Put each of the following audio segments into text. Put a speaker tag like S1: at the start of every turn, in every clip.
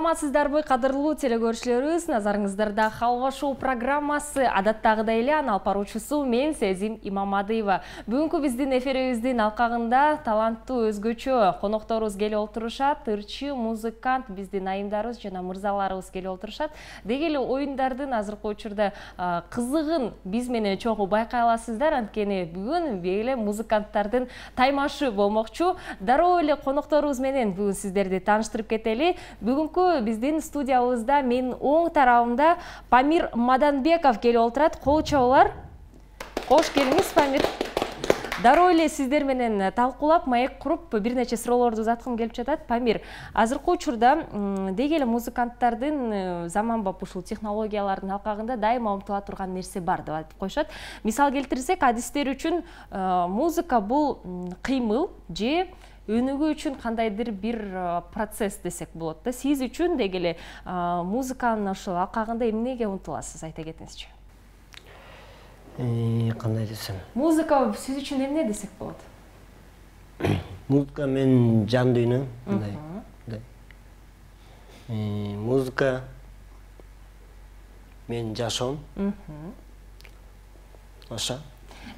S1: Саламатсыздарбы, кадырлуу телекөрүүчүлөрүбүз, назарыңыздарда Халва шоу программасы адаттагыдай эле анын алып баруучусу мен Сезим Имамадыева. Бүгүнкү биздин эфирибиздин алкагында таланттуу өзгөчө конокторубуз келип отурушат, ырчы музыкант биздин айымдарыбыз жана мырзаларыбыз келип отурушат. Деги эле оюндардын азыркы учурда кызыгын биз менен чогуу байкай аласыздар, анткени бүгүн эле музыканттардын таймашы болмокчу. Дароо эле конокторубуз менен бүгүн сиздерди тааныштырып кетели. Бүгүнкү биздин студиябызда менин оң тарабымда Памир Маданбеков келип отурат. Кол чабуулар. Кош келиңиз, Памир. Дароо эле сиздер менен талкуулап, маек куруп, бир нече суроолорду узаткым келип жатат. Памир, азыркы учурда деги эле музыканттардын заманбап ушул технологиялардын алкагында дайыма умтула турган нерсе бар деп айтып коюшат. Мисал келтирсек, адистер үчүн музыка бул кыймыл же өнүгүү үчүн кандайдыр бир процесс десек болот да. Сиз үчүн деги эле музыканын ошол алкагында эмнеге умтуласыз, айта кетиңизчи.
S2: Кандай десем?
S1: Музыка сиз үчүн эмне десек болот?
S2: Музыка менин жан дүйнөм. Музыка менин жашоом. Ошо.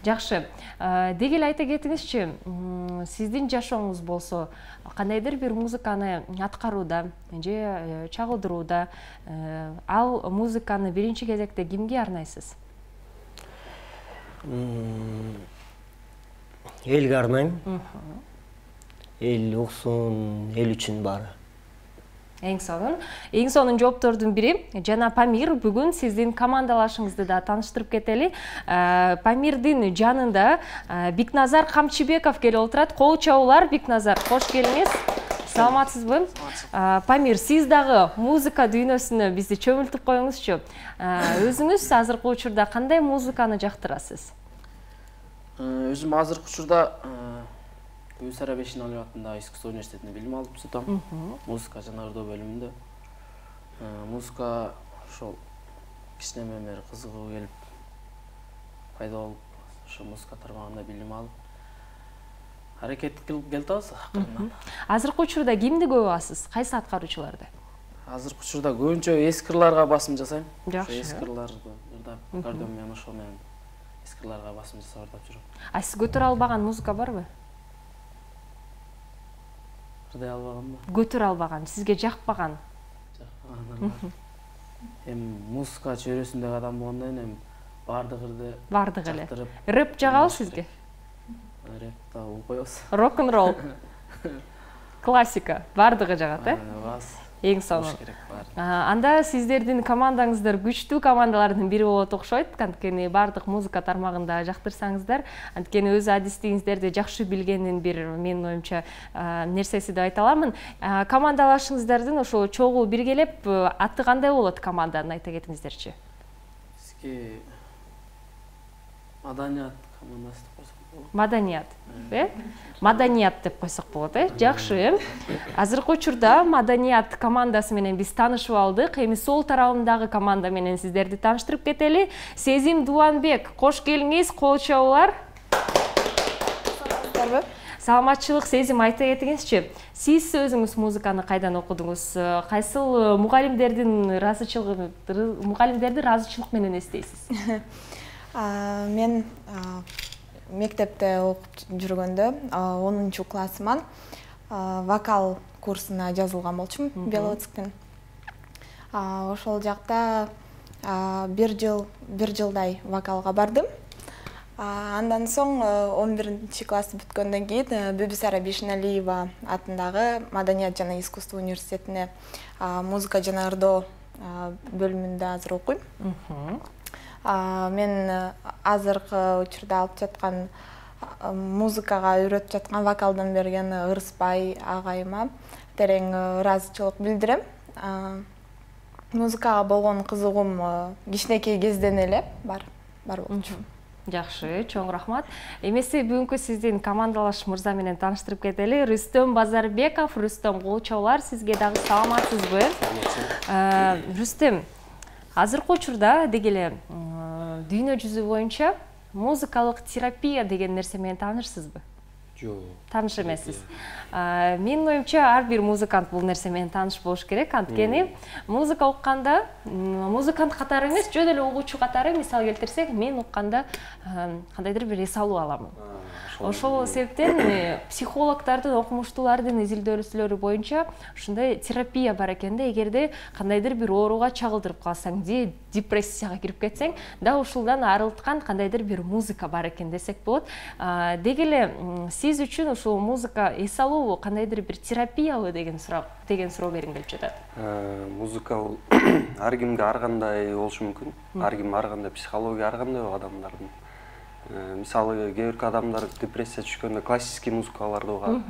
S1: Жакшы. Деги эле айта кетиңизчи, сиздин жашооңуз болсо кандайдыр бир музыканы аткарууда же чагылдырууда ал музыканы биринчи кезекте кимге арнайсыз?
S2: Элге арнайм. Эл уксун, эл үчүн баары.
S1: Эң сонун жооптордун бири жана Памир, бүгүн сиздин командалашыңызды да тааныштырып кетели. Памирдин жанында Бикназар Камчыбеков келип отурат. Кол чабуулар, Бикназар, кош келиңиз. Саламатсызбы? Памир, сиз дагы музыка дүйнөсүнө бизди чөмүлтүп коюңузчу. Өзүңүз азыркы учурда кандай музыканы жактырасыз?
S3: Өзүм азыркы учурда Сара Бешиналиев атындагы искусство университетинде билим алып жатам. Музыка жана ырдоо бөлүмүндө. Музыка ошол кичинеме бери кызыгуу келип, пайда болуп, ошо музыка тармагында билим алып, аракет кылып келатабыз акырындан.
S1: Азыркы учурда кимди көп аласыз? Кайсы аткаруучуларды?
S3: Азыркы учурда көбүнчө эски ырларга басым жасайм.
S1: Жакшы.
S3: Эски ырларды ырдап, аккордеон менен ошол менен эски ырларга басым жасап ырдап жүрөм.
S1: А сиз көтөрө албаган музыка барбы?
S3: Ырдай албаганбы?
S1: Көтөрө албаган, сизге жакпаган.
S3: Жакпаган. Музыка чөйрөсүндөгү адам болгондон эми баардык ырды
S1: эле. Рэп жагабы сизге?
S3: Рэп да укпойбуз.
S1: Рок-н-ролл. Классика, баардыгы жагат,
S3: Бас.
S1: Эң сонун. Анда сиздердин командаңыздар күчтүү командалардын бири болот окшойт, анткени баардык музыка тармагында жактырсаңыздар, анткени өз адистигиңиздерди жакшы билгендин бир менин оюмча нерсеси деп айта аламын. Командалашыңыздардын ошо чогуу биргелеп аты кандай болот команданын, айта кетиңиздерчи.
S3: Бизге Маданият командасы деп койсок болот.
S1: Маданият, Маданият деп койсок болот, Жакшы. Азыркы учурда Маданият командасы менен биз таанышып алдык. Эми сол тарабындагы команда менен сиздерди тааныштырып кетели. Сезим Дуанбек, кош келиңиз, кол чабуулар. Саламатчылык, Сезим, айта кетиңизчи. Сиз өзүңүз музыканы кайдан окудуңуз? Кайсыл мугалимдерди ыраазычылык менен эстейсиз?
S4: Мен мектепте окуп жүргөндө 10-классыман вокал курсуна жазылган болчумун Белоцктен. Ошол жакта бир жылдай вокалга бардым. Андан соң 11-классты бүткөндөн кийин Сара Бешиналиева атындагы Маданият жана искусство университетине музыка жана ырдоо бөлүмүндө азыр окуйм. Мен азыркы учурда алып жаткан музыкага үйрөтүп жаткан вокалдан берген Ырысбай агайыма терең ыраазычылык билдирем. Музыкага болгон кызыгуум кичинекей кезден эле бар болчу.
S1: Жакшы, чоң рахмат. Эмесе бүгүнкү сиздин командалаш мырза менен тааныштырып кетели. Рүстөм Базарбеков, Рүстөм, кол чабуулар, сизге дагы саламатсызбы? Рүстөм, азыркы учурда деги эле дүйнө жүзү боюнча музыкалык терапия деген нерсе менен таанышсызбы?
S5: Жок.
S1: Тааныш эмессиз. Менин оюмча ар бир музыкант бул нерсе менен тааныш болуш керек. Анткени музыка укканда музыкант катары эмес, жөн эле угуучу катары мисал келтирсек, мен укканда кандайдыр бир эс алуу аламын. Ошол себептен психологдордун, окумуштуулардын изилдөөлөрү боюнча ушундай терапия бар экен да, эгерде кандайдыр бир ооруга чагылдырып калсаң, же депрессияга кирип кетсең, да ушулдан арылткан кандайдыр бир музыка бар экен десек болот. Деги эле сиз үчүн ушул музыка эс алуу кандайдыр бир терапиябы деген суроо бериңип жатат.
S5: Музыка бул ар кимге ар кандай болушу мүмкүн. Ар ким ар кандай психология ар кандай адамдардын. Мисалы кээ бир адамдар депрессия түшкөндө классический музыкаларды угат.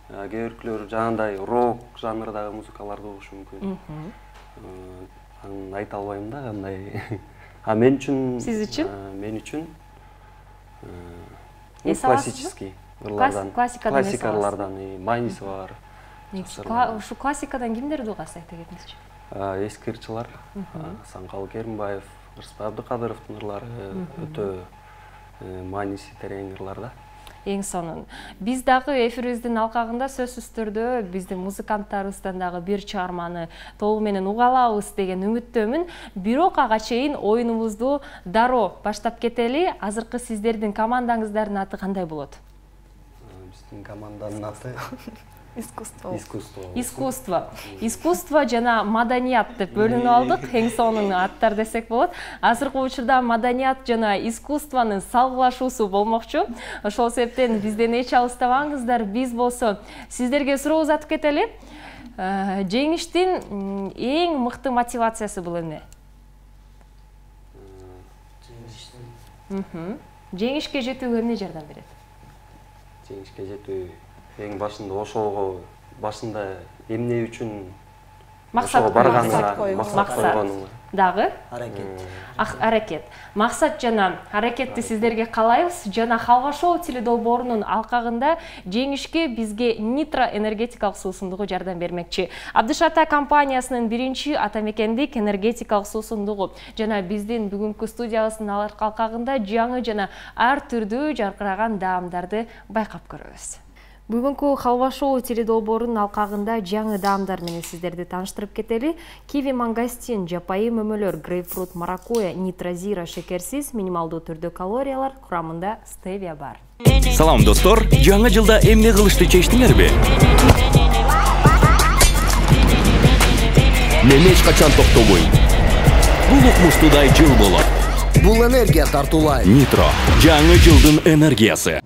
S5: Кээ биркилер жанагындай рок жанрдагы музыкаларды угушу мүмкүн. Айта албайм да кандай. Мен үчүн,
S1: сиз үчүн?
S5: Мен үчүн
S1: классический
S5: классикалардан мааниси бар.
S1: Ушу классикадан кимдерди угасыз, айта кетиңизчи?
S5: Эски ырчылар, Саңкал Керимбаев, Ырысбай Абдыкадыровдун ырлары өтө мааниси терең ырлар да.
S1: Эң сонун. Биз дагы эфирибиздин алкагында сөзсүз түрдө биздин музыканттарыбыздан дагы бир чыгарманы толугу менен уга алабыз деген үмүттөмүн. Бирок ага чейин оюнубузду дароо баштап кетели. Азыркы сиздердин командаңыздардын аты кандай болот?
S5: Биздин команданын аты
S1: Искусство жана маданият деп бөлүнүп алдык. Эң сонун аттар десек болот. Азыркы учурда маданият жана искусствонун салгылашуусу болмокчу. Ошол себептен бизден эч алыстабаңыздар. Биз болсо сиздерге суроо узатып кетели. Жеңиштин эң мыкты мотивациясы бул эмне? Жеңишке жетүүгө эмне жардам берет?
S5: Жеңишке жетүү эң башында ошого эмне үчүн
S1: максат
S5: койгонуңа
S1: дагы
S2: аракет.
S1: Максат жана аракетти сиздерге каалайбыз. Жана Халва шоу теледолбоорунун алкагында жеңишке бизге Nitro энергетикалык суусундугу жардам бермекчи. Абдышата компаниясынын биринчи атамекендик энергетикалык суусундугу жана биздин бүгүнкү студиябыздын алкагында жаңы жана ар түрдүү жаркыраган даамдарды байкап көрөбүз. Бүгүнкү Халва шоу теледолбоорунун алкагында жаңы даамдар менен сиздерди тааныштырып кетели. Киви мангостин, жапайы мөмөлөр, грейпфрут, маракуя, нитрозира шекерсиз, минималдуу түрдө калориялар, курамында стевия бар.
S6: Салам достор, жаңы жылда эмне кылышты чечтиңерби? Мен эч качан токтобойм. Бул укмуштуудай жыл болот.
S7: Бул энергия тартуулайт.
S6: Nitro, жаңы жылдын энергиясы.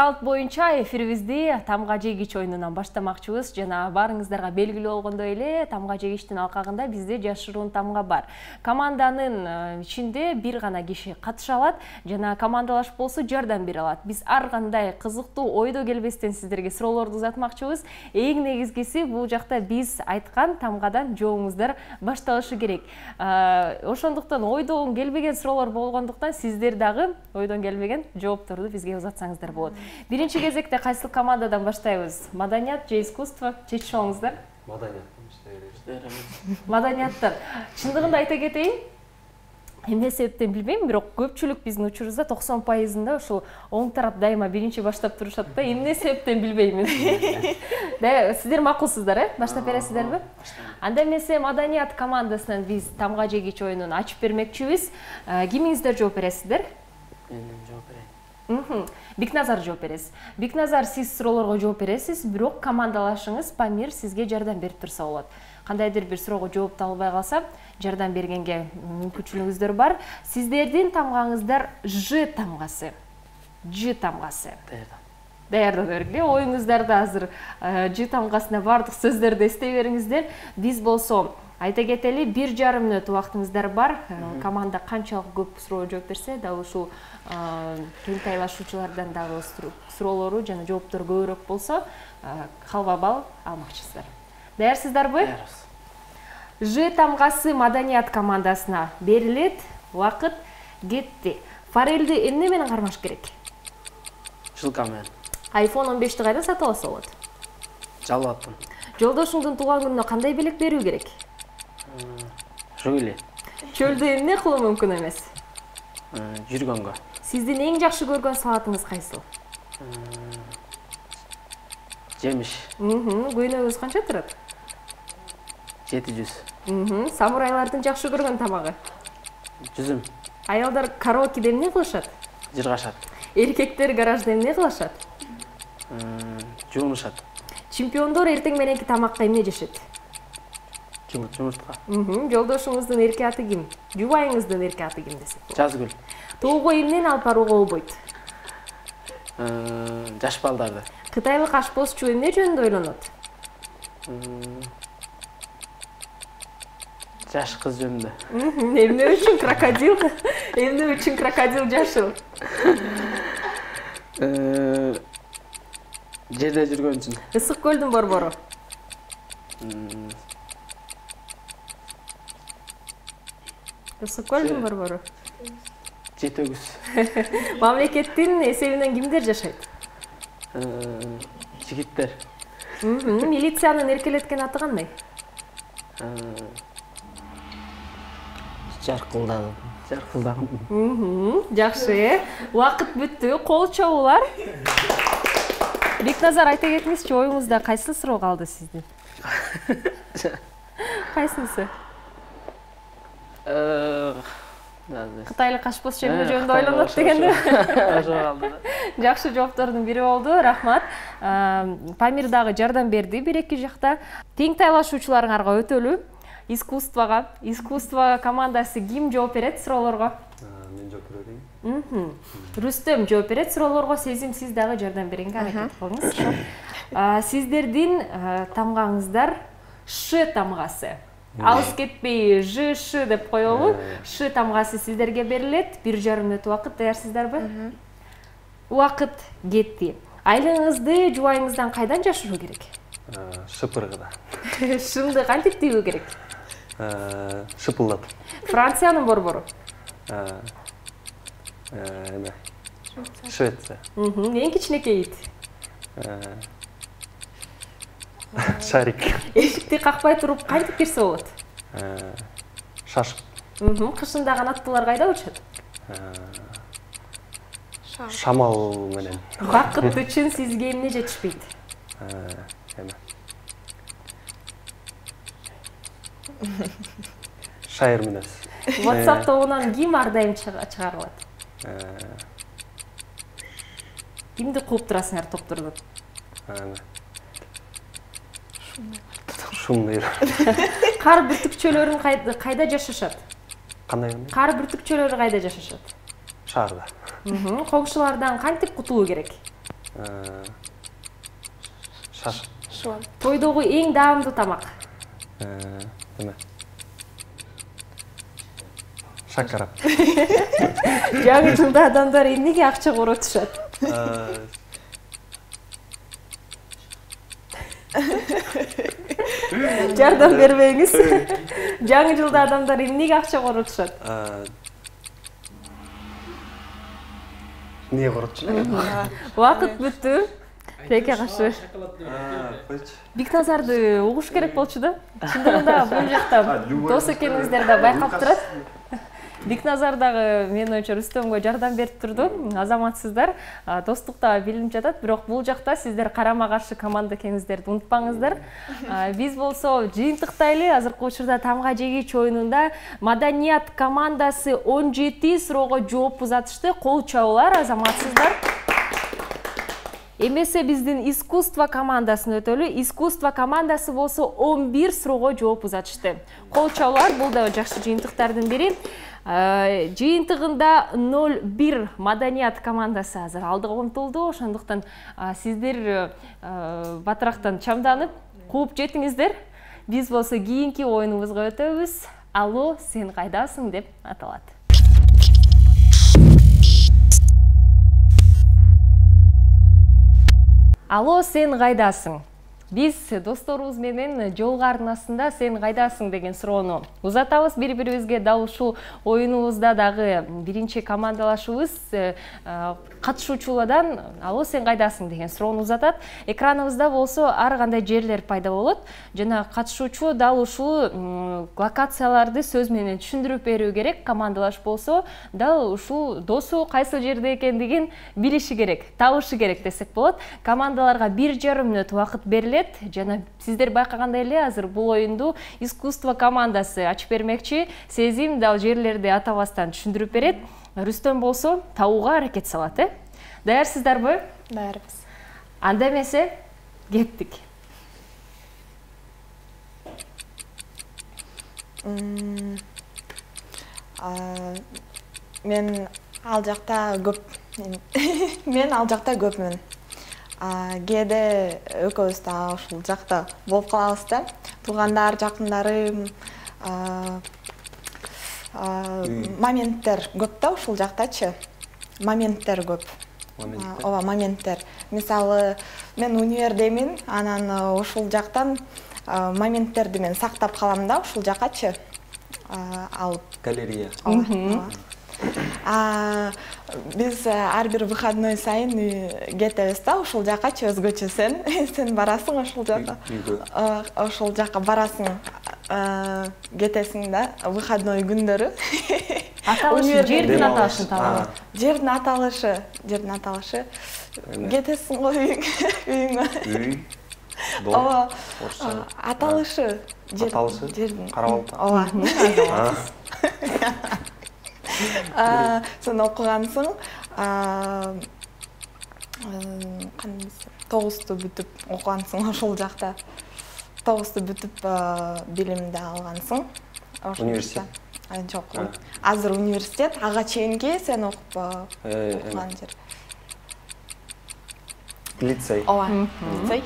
S1: Салт боюнча эфирибизди тамга жегич оюнунан баштамакчыбыз. Жана барыңыздарга белгилүү болгондой эле тамга жегичтин алкагында бизде жашыруун тамга бар. Команданын ичинде бир гана киши катыша алат жана командалашып болсо жардам бере алат. Биз ар кандай кызыктуу ойдо келбестен сиздерге суроолорду узатмакчыбыз. Эң негизгиси бул жакта биз айткан тамгадан жооңуздар башталышы керек. Ошондуктан ойдон келбеген суроолор болгондуктан сиздер дагы ойдон келбеген жоопторду бизге узатсаңыздар болот. Биринчи кезекте кайсы командадан баштайбыз? Маданият же искусство? Чечип алыңыздар. Маданияттан. Чындыгында айта кетейин, эмне себептен билбейм, бирок көпчүлүк биздин учурубузда 90%-ында ушул оң тарап дайыма биринчи баштап турушат да, эмне себептен билбейм. Сиздер макулсуздар, баштап бересиздерби? Анда эмесе маданият командасынан биз тамга жегич оюнун ачып бермекчибиз. Кимиңиздер жооп бересиздер?
S3: Мен жооп берейин.
S1: Бикназар жооп бересиз. Бикназар, сиз суроолорго жооп бересиз, бирок командалашыңыз Памир сизге жардам берип турса болот. Кандайдыр бир суроого жооп табылбай калса, жардам бергенге мүмкүнчүлүгүңүздөр бар. Сиздердин тамгаңыздар Ж тамгасы. Ж тамгасы. Даярдап бергиле. Оюңуздарды азыр Ж тамгасына бардык сөздөрдү эстей бериңиздер. Биз болсо айта кетели, 1,5 мүнөт убактыңыздар бар. Команда канчалык көп суроо жооп берсе, дагы ушул кентайлашуучулардан дагы суроолору жана жооптор көбүрөөк болсо, халва бал алмакчысыздар. Даярсыздарбы?
S3: Даярбыз.
S1: Ж тамгасы маданият командасына берилет. Убакыт кетти. Форельди эмне менен кармаш керек?
S3: Жылка менен.
S1: iPhone 15-ти кайда сатып алса болот?
S3: Жалбаттым.
S1: Жолдошуңдун туулган күнүнө кандай белек берүү керек?
S3: Чөйлө.
S1: Чөлдө эмне кылуу мүмкүн эмес?
S3: Жүргөнгө.
S1: Сиздин эң жакшы көргөн салатыңыз кайсыл?
S3: Жемиш.
S1: Көйнөгүңүз канча турат?
S3: 700.
S1: Самурайлардын жакшы көргөн тамагы?
S3: Жүзүм.
S1: Аялдар караокеде эмне кылышат?
S3: Жыргашат.
S1: Эркектер гаражда эмне кылышат?
S3: Жуунушат.
S1: Чемпиондор эртең мененки тамакка эмне жешет?
S3: Жумуртка.
S1: Жолдошуңуздун эрке аты ким? Жубайыңыздын эрке аты ким десек?
S3: Жазгүл.
S1: Тоого эмнени алып барууга болбойт?
S3: Жаш балдарды.
S1: Кытайлык ашпозчу эмне жөнүндө ойлонот?
S3: Жаш кыз жөнүндө.
S1: Эмне үчүн крокодил? Эмне үчүн крокодил жашыл?
S3: Жерде жүргөн үчүн.
S1: Ысык көлдүн борбору? Ысык көлдүн борбору?
S3: Жетөгүз.
S1: Мамлекеттин эсебинен кимдер жашайт?
S3: Жигиттер.
S1: Милициянын эркелеткен аты кандай?
S3: Жаркылдагым.
S1: Жакшы. Убакыт бүттү. Кол чабуулар. Бекназар, айта кетиңизчи, оюңузда кайсы суроо калды сиздин? Кайсысы? Кытайлык ашпозчу эмне жөнүндө ойлонот дегенде? Жакшы жооптордун бири болду. Рахмат. Памир дагы жардам берди бир-эки жакта. Тең тайлашуучуларыңарга өтөлүү. Искусство командасы ким жооп берет суроолорго?
S5: Мен жооп берейин.
S1: Рүстөм жооп берет суроолорго. Сезим, сиз дагы жардам берүүгө аракет кылыңыз. Сиздердин тамгаңыздар Ш тамгасы. Алыс кетпей Ж, Ш деп коелу. Ш тамгасы сиздерге берилет. 1,5 мүнөт убакыт, даярсыздарбы? Убакыт кетти. Айлыгыңызды жубайыңыздан кайдан жашыруу керек?
S5: Шыпыргыда.
S1: Шымды кантип тийүү керек?
S5: Шыпылдат.
S1: Франциянын борбору?
S5: Швеция.
S1: Эң кичинекей ит?
S5: Шарик.
S1: Эшикти какпай туруп кантип кирсе болот?
S5: Шашып.
S1: Кышында канаттуулар кайда учат?
S5: Шамал менен.
S1: Бакыт үчүн сизге эмне жетишпейт?
S5: Шайыр мүнөз.
S1: WhatsApp тобунан ким ар дайым чыгарылат? Кимди кууп турасыңар топтордон?
S5: Шумныйлар.
S1: Кар бүртүкчөлөрүн кайда жашашат?
S5: Кандай?
S1: Кар бүртүкчөлөрү кайда жашашат?
S5: Шаарда.
S1: Коңшулардан кантип кутулуу керек?
S5: Шаш.
S1: Тойдогу эң даамдуу тамак?
S5: Шакарап.
S1: Жаңы жылда адамдар эмнеге акча коротушат? Жардам бербеңиз. Жаңы жылда адамдар эмнеге акча коротушат?
S5: Эмне коротушат?
S1: Убакыт бүттү. Теке кашы. Бекназарды угуш керек болчу да. Чындыгында бул жакта дос экениңиздер да байкап турат. Бекназар дагы менин оюмча Рүстөмгө жардам берип турду. Азаматсыздар, достукта билинип жатат, бирок бул жакта сиздер карама каршы команда экениңиздерди унутпаңыздар. Биз болсо жыйынтыктайлы. Азыркы учурда тамга жегич оюнунда Маданият командасы 17 суроого жооп узатышты. Кол чабуулар, азаматсыздар. Эмесе биздин искусство командасын өтөлү. Искусство командасы болсо 11 суроого жооп узатышты. Кол чабуулар, бул да жакшы жыйынтыктардын бири. Жыйынтыгында 0-1 Маданият командасы азыр алдыга умтулду. Ошондуктан сиздер батырактан чамданып кууп жетиңиздер. Биз болсо кийинки оюнубузга өтөбүз. Алло, сен кайдасың деп аталат. Алло, сен кайдасың? Биз досторубуз менен жол арнасында сен кайдасың деген суроону узатабыз бири-бирибизге. Дал ушул оюнубузда дагы биринчи командалашыбыз катышуучулардан алуу сен кайдасың деген суроону узатат. Экраныбызда болсо ар кандай жерлер пайда болот. Жана катышуучу дал ушул локацияларды сөз менен түшүндүрүп берүү керек. Командалаш болсо дал ушул досу кайсы жерде экендигин билиши керек, табышы керек десек болот. Командаларга 1,5 мүнөт убакыт берилет. Жана сиздер байкагандай эле азыр бул оюнду искусство командасы ачып бермекчи. Сезим дал жерлерди атабастан түшүндүрүп берет. Рүстөм болсо табууга аракет салат, Даярсыздарбы?
S4: Даярбыз.
S1: Анда эмесе кеттик.
S4: Мен ал жакта көпмүн. Кээде экөөбүз да ушул жакта болуп калабыз да. Туугандар, жакындарым, моменттер көп да ушул жактачы. Моменттер көп. Ооба, моменттер. Мисалы, мен универдемин, анан ушул жактан моменттерди мен сактап калам да ушул жакачы. Алып.
S5: Галерея.
S4: Биз ар бир выходной сайын кетебиз да ушул жакачы, өзгөчө сен барасың ушул жака. Ошол жака барасың, кетесиң да выходной күндөрү.
S1: Аталышы, жердин аталышын табуу.
S4: Жердин аталышы. Кетесиң го үйүңө.
S5: Үй.
S4: Ооба. Аталышы.
S5: Жердин. Карабалта.
S4: Ооба. Сен окугансың, тогузду бүтүп окугансың ошол жакта. Тогузду бүтүп билимди алгансың.
S5: Университет?
S4: Жок. Азыр университет, ага чейинки сен окуп окуган жер.
S5: Лицей.
S4: Ооба, лицей.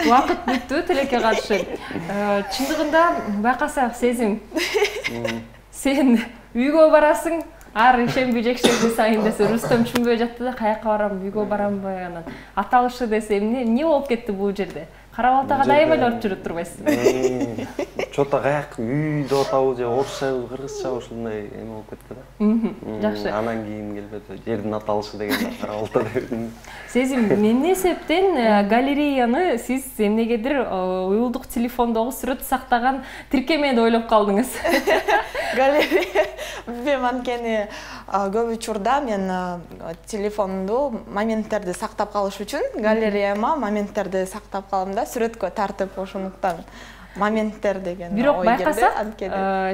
S1: Убакыт бүттү, тилекке катышып. Чындыгында байкасак Сезим. Сен үйгө барасың, ар ишемби жекшемби сайын десе Рүстөм түшүнбөй жатты да, каяка барам, үйгө барамбы, анан аталышы десе эмне болуп кетти бул жерде? Карабалтага дайыма эле өтүп жүрүп турбайсыз.
S5: Чота каяк үй деп атабы же орусчабы, кыргызчабы ушундай эме болуп кетти да.
S1: Жакшы.
S5: Анан кийин келбеди. Жердин аталышы деген Карабалта дебедим.
S1: Сезим, эмне себептен галереяны сиз эмнегедир уюлдук телефондогу сүрөт сактаган тиркеме деп ойлоп калдыңыз?
S4: Галерея. Мен анткени көп учурда мен телефонду моменттерди сактап калыш үчүн галереяма моменттерди сактап калам да, сүрөткө тартып ошондуктан моменттер деген.
S1: Бирок байкасак,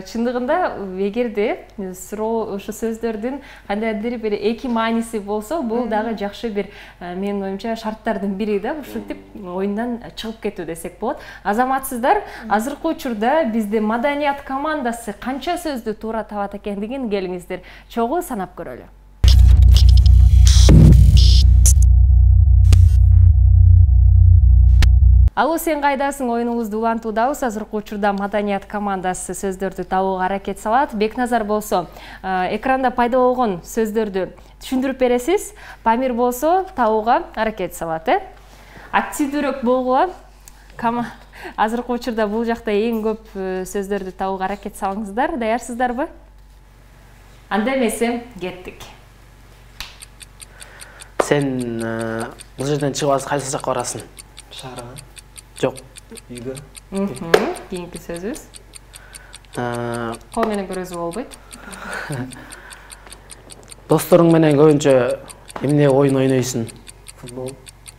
S1: чындыгында эгерде суроо ушу сөздөрдүн кандайдыр бир эки мааниси болсо, бул дагы жакшы бир менин оюмча шарттардын бири да, ушинтип оюндан чыгып кетүү десек болот. Азаматсыздар, азыркы учурда бизде маданият командасы канча сөздү туура табат экендигин келиңиздер чогуу санап көрөлү. Алуу сен кайдасың оюнубузду улантуудабыз. Азыркы учурда маданият командасы сөздөрдү табууга аракет салат. Бекназар болсо экранда пайда болгон сөздөрдү түшүндүрүп бересиз. Памир болсо табууга аракет салат, Активдүүрөөк болгула. Азыркы учурда бул жакта эң көп сөздөрдү табууга аракет салыңыздар. Даярсыздарбы? Анда эмесе кеттик.
S3: Сен бул жерден чыгып кайсы жакка барасың?
S5: Шаарга.
S3: Жок.
S5: Үйгө.
S1: Кийинки сөзүбүз. Кол менен көрөзү болбойт.
S3: Досторуң менен көбүнчө эмне оюн ойнойсуң?
S5: Футбол.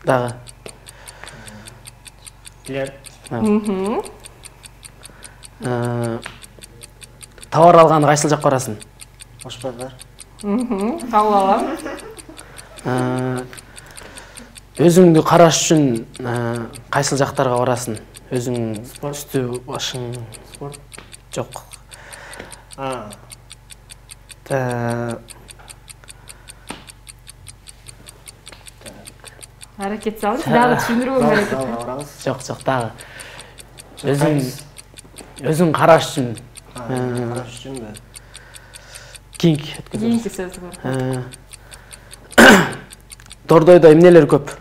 S3: Дагы.
S5: Билер.
S3: Товар алган кайсыл жакка барасың?
S5: Ош базар.
S1: Кабыл алам.
S3: Өзүңдү караш үчүн кайсыл жактарга барасың? Өзүң үстү башың
S5: Спорт.
S3: жок.
S1: Аракет салып, дагы түшүндүрүү керек.
S3: Жок, дагы. Өзүң караш үчүн.
S5: Караш үчүнбү?
S1: Кийинки сөз бар.
S3: Дордойдо эмнелер көп?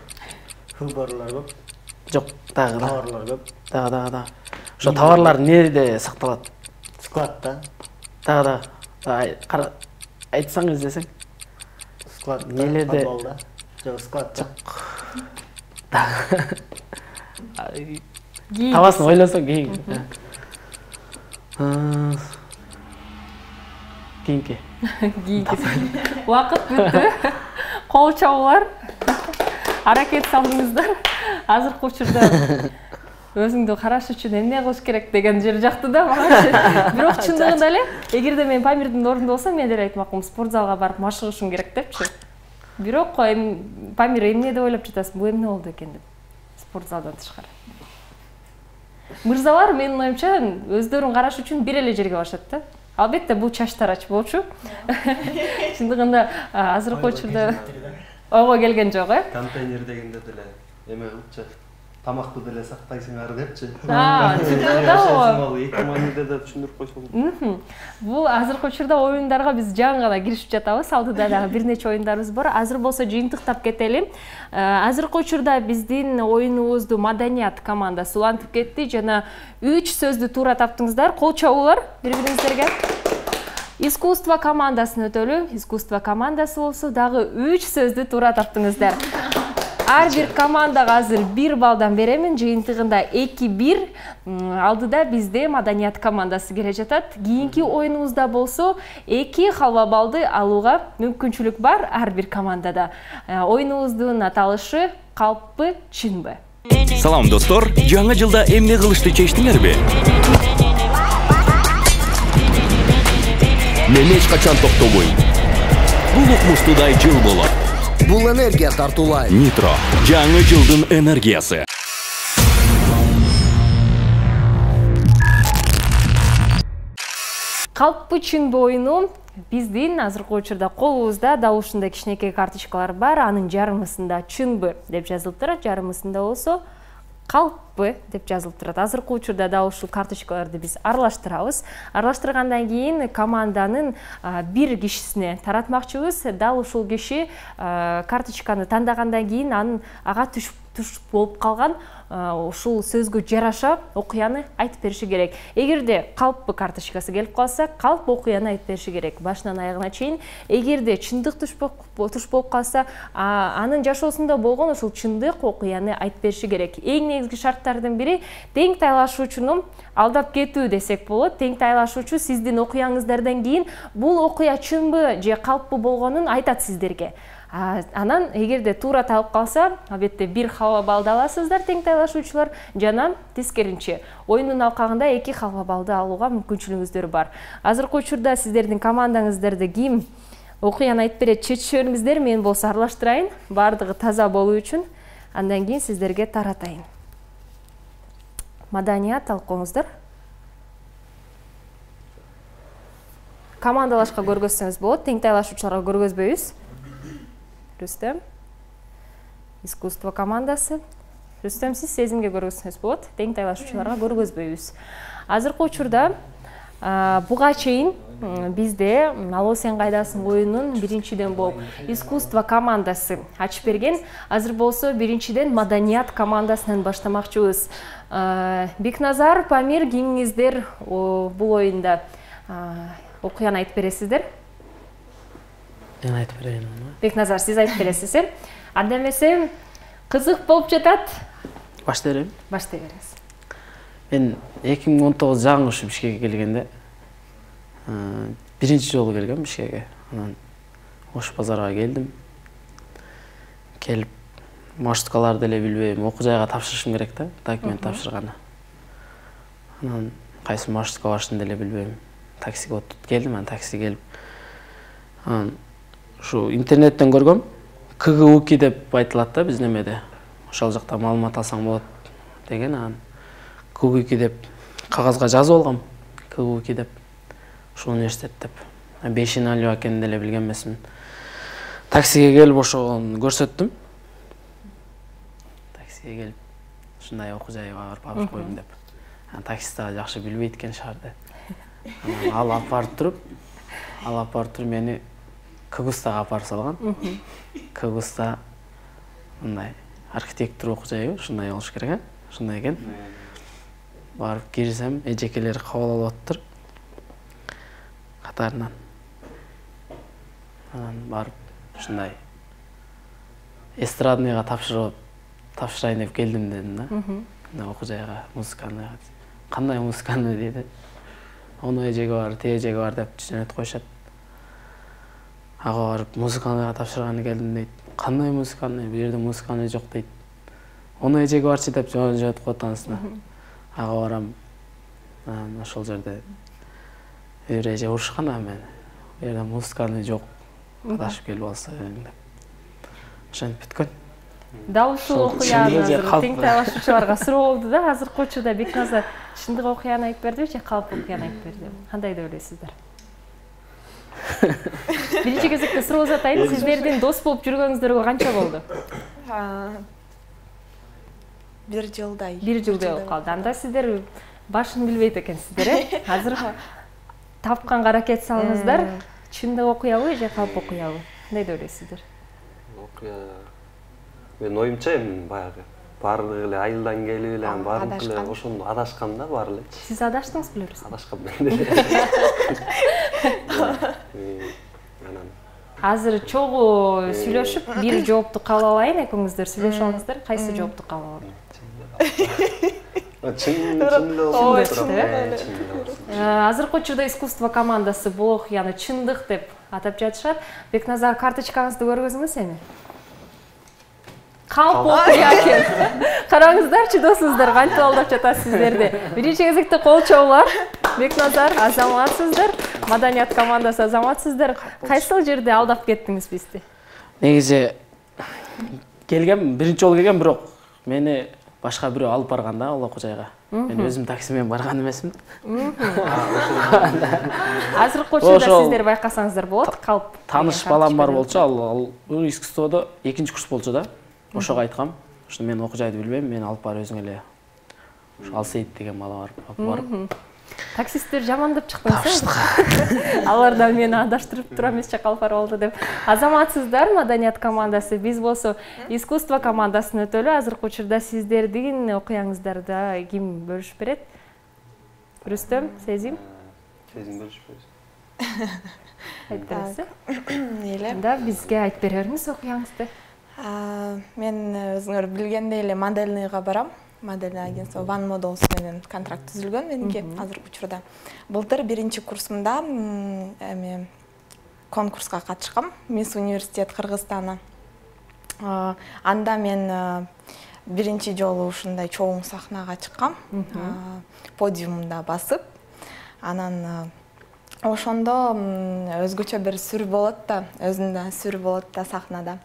S5: Выборлар көп.
S3: Жоқ, тағы товарлар көп. Тағы. Ошо товарлар неде сакталат?
S8: Складта.
S3: Тағы. Айтсаңыз десең.
S8: Складта.
S3: Нелерде?
S8: Жоқ, складта.
S3: Табасын ойласаң кейін. Кейінке.
S1: Уақыт бүтті. Қол чабулар. Аракет салдыңыздар. Азыркы учурда өзүңдү караш үчүн эмне кылыш керек деген жер жакты да мага. Бирок чындыгында эле, эгерде мен Памирдин ордунда болсом, мен деле айтмакмын, спортзалга барып машыгышым керек депчи. Бирок Памир эмне деп ойлоп жатасың? Бул эмне болду экен деп. Спортзалдан тышкары. Мырзалар менин оюмча өздөрүн караш үчүн бир эле жерге барышат да. Албетте бул чач тарач болчу. Чындыгында азыркы учурда ойго келген жок,
S5: Контейнер дегенде деле эме кылчу. Тамакты деле сактайсыңар депчи.
S1: Чындыгында
S5: Эки мааниде да түшүндүрүп койсоң.
S1: Бул азыркы учурда оюндарга биз жаңы гана киришип жатабыз. Алдыда дагы бир нече оюндарыбыз бар. Азыр болсо жыйынтыктап кетели. Азыркы учурда биздин оюнубузду Маданият командасы улантып кетти жана 3 сөздү туура таптыңыздар. Кол чабуулар бири-бириңиздерге. Искусство командасын өтөлү. Искусство командасы болсо дагы 3 сөздү туура таптыңыздар. Ар бир командага азыр 1 балдан беремин, жыйынтыгында 2-1. Алдыда бизде Маданият командасы келе жатат. Кийинки оюнубузда болсо 2 халва балды алууга мүмкүнчүлүк бар ар бир командада. Оюнубуздун аталышы калппы, чынбы.
S6: Салам достор, жаңы жылда эмне кылышты чечтиңерби? Мен эч качан токтобойм. Бул укмуштуудай жыл болот.
S7: Бул энергия тартуулайт.
S6: Нитро, жаңы жылдын энергиясы.
S1: Калппы, чынбы оюну биздин азыркы учурда колубузда дал ушундай кичинекей карточкалар бар. Анын жарымысында чынбы деп жазылып турат, жарымысында болсо калппы деп жазылып турат. Азыркы учурда дал ушул карточкаларды биз аралаштырабыз. Аралаштыргандан кийин команданын бир кишисине таратмакчыбыз. Дал ушул киши карточканы тандагандан кийин ага туш болуп калган ушул сөзгө жараша окуяны айтып бериши керек. Эгерде калппы карточкасы келип калса, калп окуяны айтып бериши керек башынан аягына чейин. Эгерде чындык туш болуп калса, анын жашоосунда болгон ушул чындык окуяны айтып бериши керек. Эң негизги шарттардын бири тең тайлашуучуну алдап кетүү десек болот. Тең тайлашуучу сиздин окуяңыздардан кийин бул окуя чынбы же калппы болгонун айтат сиздерге. Анан эгерде туура табып калса, албетте 1 халва балды аласыздар тең тайлашуучулар, жана тескеринче оюндун алкагында 2 халва балды алууга мүмкүнчүлүгүңүздөр бар. Азыркы учурда сиздердин командаңыздарды ким окуяны айтып берет чечишөңүздөр, мен болсо аралаштырайын, бардыгы таза болуу үчүн. Андан кийин сиздерге таратайын. Маданият талкуңуздар. Командалашка көргөзсөңүз болот, тең тайлашуучуларга көргөзбөйбүз. Рүстем, искусство командасы. Рүстем, сиз сезимге көргөзсөңүз болот, тең тайлашуучуларга көргөзбөйбүз. Азыркы учурда буга чейин бизде Алло сен кайдасың оюнун биринчиден болуп искусство командасы ачып берген. Азыр болсо биринчиден Маданият командасынан баштамакчыбыз. Бекназар, Памир, кимиңиздер бул оюнда окуяны айтып бересиздер?
S3: Мен айтып берейин.
S1: Бекназар, сиз айтып бересиз. Анда эмесе кызык болуп жатат.
S3: Баштай берем.
S1: Баштай бересиз.
S3: Мен 2019 жаңы ушу Бишкекке келгенде биринчи жолу келгем Бишкекке. Анан Ош базарга келдим. Келип маршруткаларды эле билбейм, окуу жайга тапшырышым керек да, документ тапшырганы. Анан кайсы маршрутка барышымды эле билбейм. Таксиге отуруп келдим, анан такси келип. Анан ушу интернеттен көргөм, КГУК деп айтылат да биздин эмеде. Ошол жакта маалымат алсаң болот деген. Анан КГУК деп кагазга жазып алгам. КГУК деп ушул университет деп. 5 налуу экенин деле билген эмесмин. Таксиге келип ошону көрсөттүм. Таксиге келип ушундай окуу жайга барып алып коюм деп. Анан таксист да жакшы билбейт экен шаарды. Анан ал алып барып туруп мени Кыгыстага апарып салган. Кыгыста мындай архитектура окуу жайы ушундай болуш керек, ушундай экен. Барып кирсем, эжекелер кабыл алып отур. Катарынан. Анан барып ушундай эстрадныйга тапшырайын деп келдим дедим да. Окуу жайга музыканы. Кандай музыканы деди. Ону эжеге бар, эжеге бар деп түшүнөт коюшат. Ага барып музыканы тапшырганы келдим дейт. Кандай музыканы? Бу жерде музыканы жок дейт. Ону эжеге барчы деп жооп коет анысына. Ага барам. Ошол жерде эже урушкан мени. Бу жерде музыканы жок. Кадашып келип алса деп. Ошентип бүткөн.
S1: Дал ушул окуяны тең талашуучуларга суроо болду да, азыркы учурда Бекназар чындык окуяны айтып бердиби же калп окуяны айтып бердиби? Кандай деп ойлойсуздар? Биринчи кезекте суроо атайын, сиздердин дос болуп жүргөнүңүздөргө канча болду?
S4: 1 жылдай.
S1: 1 жылдай болуп калды. Анда сиздер башын билбейт экенсиздер, э? Азыр тапканга аракет салыңыздар. Чындык окуябы же калп окуябы? Кандай деп ойлойсуздар?
S5: Окуя. Мен оюмча баягы баардыгы эле айылдан келип эле, баардыгы эле ошондо адашкан да баары эле.
S1: Сиз адаштыңыз беле?
S5: Адашкан мен деле.
S1: Азыр чогуу сүйлөшүп, бир жоопту кабыл алайын, экөөңүздөр сүйлөшүп алыңыздар. Кайсы жоопту кабыл алат? Азыркы учурда искусство командасы бул окуяны чындык деп атап жатышат. Бекназар, карточкаңызды көргөзүңүз эми. Калп окуя экен. Караңыздарчы досуңуздар, кантип алдап жатат сиздерди. Биринчи кезекте кол чобулар. Бекназар, азаматсыздар. Маданият командасы азаматсыздар. Кайсыл жерде алдап кеттиңиз бизди?
S3: Негизи келгем, биринчи жолу келгем, бирок мени башка бирөө алып барган да ал окуу жайга. Мен өзүм такси менен барган эмесмин.
S1: Азыркы учурда сиздер байкасаңыздар болот, калп.
S3: Тааныш балам бар болчу, ал искусстводо 2-курс болчу да. Ошого айткам, ошо мен окуу жайды билбейм, мени алып бар өзүң эле. Ошо Алсейит деген бала барып.
S1: Таксисттер жамандап чыктыңыз. Алар да мени адаштырып тура эмес жакка алып барып алды деп. Азаматсыздар, маданият командасы, биз болсо искусство командасынын өтөлү. Азыркы учурда сиздердин окуяңыздарда ким бөлүшүп берет? Рүстөм, Сезим?
S5: Сезим бөлүшүп берет.
S1: Айтып бересиз?
S4: Эле.
S1: Да, бизге айтып бериңиз окуяңызды.
S4: Мен өзүңөр билгендей эле модельныйга барам. Модельный агентство One Models менен контракт түзүлгөн меники азыркы учурда. Былтыр 1-чи курсумда эми конкурска катышкам. Мисс Университет Кыргызстана. Анда мен 1-чи жолу ушундай чоң сахнага чыккам. Подиумда басып, анан ошондо өзгөчө бир сүр болот да, өзүндө сүр болот да сахнада.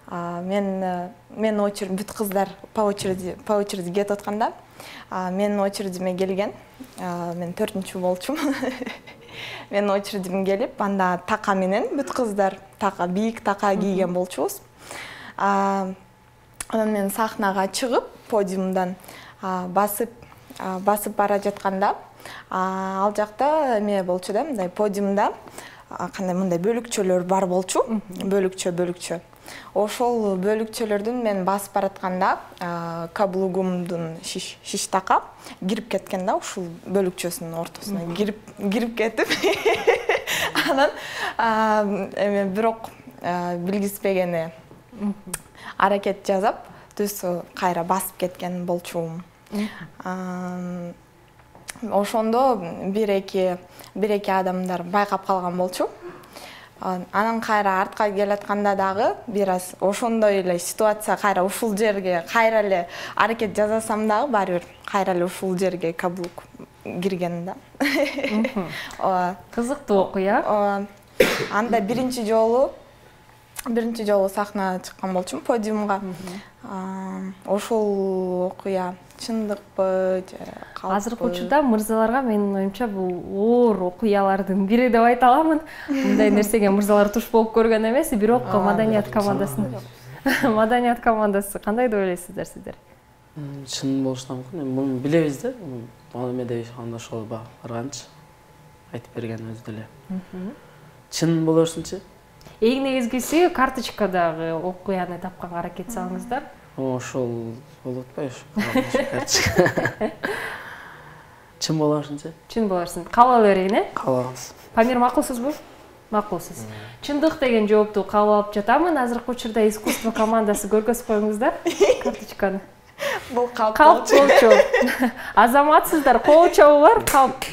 S4: Мен очередь, бүт кыздар по очереди кетип атканда, менин очередиме келген. Мен 4-чү болчум. Менин очередим келип, анда така менен бүт кыздар така, бийик така кийген болчубуз. Анан мен сахнага чыгып, подиумдан басып бара жатканда, ал жакта эме болчу да, мындай подиумда кандай мындай бөлүкчөлөр бар болчу, бөлүкчө. Ошол бөлүкчөлөрдүн мен басып баратканда каблугумдун шиш така кирип кеткен да, ушул бөлүкчөсүнүн ортосуна кирип кетип, анан эме бирок билгизбегени аракет жасап, түз кайра басып кеткен болчумун. Ошондо бир-эки адамдар байкап калган болчу. Анан кайра артка келатканда дагы бир аз ошондой эле ситуация кайра ушул жерге кайра эле аракет жасасам дагы баары бир кайра эле ушул жерге каблук кирген да.
S1: Кызыктуу окуя.
S4: Анда биринчи жолу сахнага чыккан болчумун, подиумга. Ошол окуя чындыкпы же калппы?
S1: Азыркы учурда мырзаларга менин оюмча бул оор окуялардын бири деп айта аламын. Мындай нерсеге мырзалар туш болуп көргөн эмес, бирок маданият командасы кандай деп ойлойсуздар сиздер?
S3: Чын болушуна мүмкүн. Муну билебиз да. Ал эмеде анда ошол барганчы айтып берген өзү деле. Чын болорсунчу?
S1: Эң негизгиси карточкадагы окуяны тапканга аракет салыңыздар.
S3: Ошол болот атпайбы? Чын болашынча?
S1: Чын боларсың. Кабыл ала берейин, э?
S3: Кабылабыз.
S1: Памир, макулсузбу? Макулсуз. Чындык деген жоопту кабыл алып жатамын. Азыркы учурда искусство командасы көргөзүп коюңуздар карточканы.
S4: Бул
S1: Калп болчу. Азаматсыздар, кол чабуу бар, калп.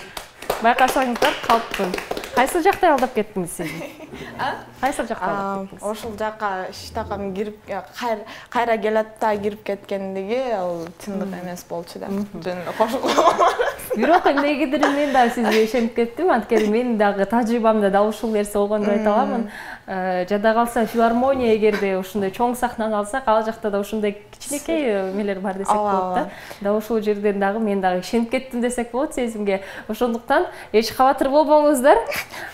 S1: Байкасаңыздар, калппын. Кайсы жакта алдап кеттиңиз сиз? Кайсы жакта алдап кеттиңиз?
S4: Ошол жака штакам кирип кайра келет да кирип кеткендиги ал чындык эмес болчу да. Жөн кошулган.
S1: Бирок эмнегедир мен да сизге ишенип кеттим, анткени менин дагы тажрыйбамда да ушул нерсе болгону айта аламын. Жада калса филармония эгерде ушундай чоң сахнаны алсак, ал жакта да ушундай кичинекей мелер бар десек болот да. Да ушул жерден дагы мен дагы ишенип кеттим десек болот сезимге. Ошондуктан эч кабатыр болбоңуздар.